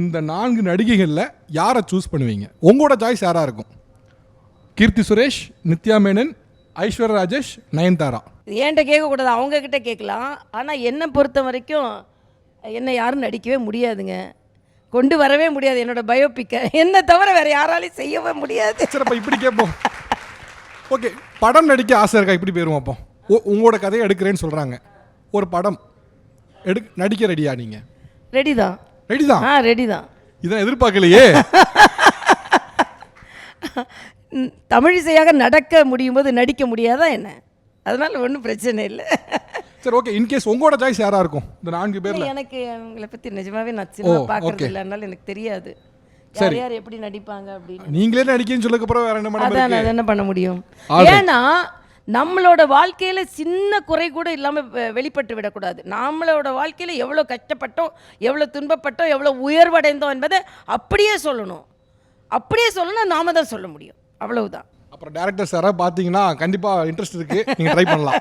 இந்த 4 நடிகைகளில் யாரை சூஸ் பண்ணுவீங்க? உங்களோட சாய்ஸ் யாராக இருக்கும்? கீர்த்தி சுரேஷ், நித்யா மேனன், ஐஸ்வர்யா ராஜேஷ், நயன்தாரா. ஏன்ட்ட கேட்கக்கூடாது, அவங்க கிட்ட கேட்கலாம். ஆனால் என்னை பொறுத்த வரைக்கும் என்னை யாரும் நடிக்கவே முடியாதுங்க, கொண்டு வரவே முடியாது. என்னோட பயோபிக்கை என்னை தவிர வேறு யாராலையும் செய்யவே முடியாது. சரி, அப்போ இப்படி கேட்போம். ஓகே, படம் நடிக்க ஆசை இருக்கா? இப்படி போயிருவோம். அப்போ உங்களோட கதையை எடுக்கிறேன்னு சொல்கிறாங்க, ஒரு படம் நடிக்க ரெடியா? நீங்கள் ரெடி தான். ரெடி தான்? ரெடி தான். இதான் எதிர்பார்க்கலையே. தமிழிசையாக நடக்க முடியும் போது நடிக்க முடியாதா என்ன? அதனால ஒன்றும் பிரச்சனை இல்லை. சரி, ஓகே. இன்கேஸ் உங்களோட சாய்ஸ் யாராக இருக்கும் இந்த 4 பேரில்? எனக்கு அவங்களை பற்றி நிஜமாவே நான் சினிமா பார்க்கறது இல்லை, அதனால எனக்கு தெரியாது யார் யார் எப்படி நடிப்பாங்க அப்படின்னு. நீங்களே நடிக்கன்னு சொல்லக்கப்புறம் வேற என்ன பண்ண? அதான் என்ன பண்ண முடியும்? ஏன்னா நம்மளோட வாழ்க்கையில் சின்ன குறை கூட இல்லாமல் வெளிப்பட்டு விடக்கூடாது. நம்மளோட வாழ்க்கையில் எவ்வளோ கஷ்டப்பட்டோம், எவ்வளோ துன்பப்பட்டோம், எவ்வளோ உயர்வடைந்தோம் என்பதை அப்படியே சொல்லணும். அப்படியே சொல்லணும், நாம தான் சொல்ல முடியும். அவ்வளவுதான். அப்புறம் டேரக்டர் சாராக பார்த்தீங்கன்னா கண்டிப்பாக இன்ட்ரெஸ்ட் இருக்குது, நீங்கள் ட்ரை பண்ணலாம்.